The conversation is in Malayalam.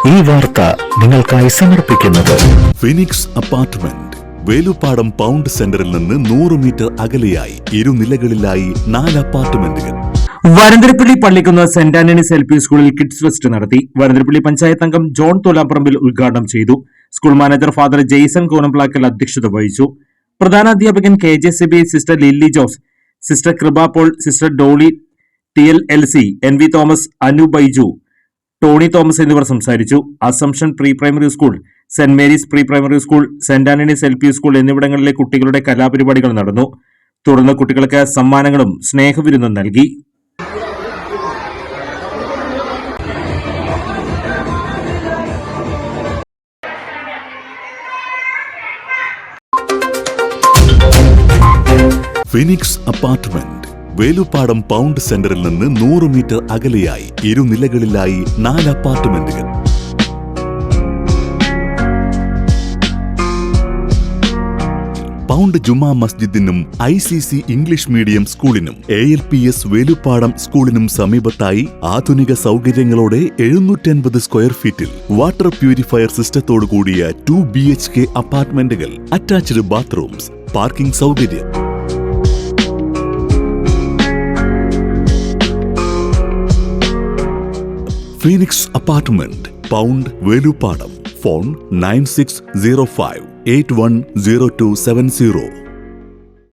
ഈ വാർത്ത നിങ്ങൾക്കായി സമർപ്പിക്കുന്നത് ഫിനിക്സ് അപ്പാർട്ട്മെന്റ്, വേലുപ്പാടം പൗണ്ട് സെന്ററിൽ നിന്ന് 100 മീറ്റർ അകലെയായി ഇരുനിലകളിലായി 4 അപ്പാർട്ട്മെന്റുകൾ. Varantharappilly Pallikkunnu saint Antony's LP സ്കൂളിൽ കിഡ്സ് ഫെസ്റ്റ് നടത്തി. വരന്തരപ്പള്ളി പഞ്ചായത്ത് അംഗം ജോൺ തോലാപ്പറമ്പിൽ ഉദ്ഘാടനം ചെയ്തു. School manager father Jaison Konamplackal അധ്യക്ഷത വഹിച്ചു. പ്രധാനാധ്യാപകൻ KJCB sister Lilly Jose, sister Kripa Paul, sister Dolly TLLC, NV Thomas, Anu Baiju, Tony Thomas എന്നിവർ സംസാരിച്ചു. Assumption pre primary school, saint Mary's pre primary school, saint Antony's LP school എന്നിവിടങ്ങളിലെ കുട്ടികളുടെ കലാപരിപാടികൾ നടന്നു. തുടർന്ന് കുട്ടികൾക്ക് സമ്മാനങ്ങളും സ്നേഹവിരുന്നും നൽകി. ഫിനിക്സ് അപ്പാർട്ട്മെന്റ്, വേലുപ്പാടം പൗണ്ട് സെന്ററിൽ നിന്ന് 100 മീറ്റർ അകലെയായി ഇരുനിലകളിലായി 4 അപ്പാർട്ട്മെന്റുകൾ. പൗണ്ട് ജുമാ മസ്ജിദിനും ICC ഇംഗ്ലീഷ് മീഡിയം സ്കൂളിനും ALPS വേലുപ്പാടം സ്കൂളിനും സമീപത്തായി ആധുനിക സൗകര്യങ്ങളോടെ 750 സ്ക്വയർ ഫീറ്റിൽ വാട്ടർ പ്യൂരിഫയർ സിസ്റ്റത്തോടു കൂടിയ 2 BHK അപ്പാർട്ട്മെന്റുകൾ, അറ്റാച്ച്ഡ് ബാത്റൂംസ്, പാർക്കിംഗ് സൗകര്യം. Phoenix apartment, pound, Veluppadam. Phone 9605810270.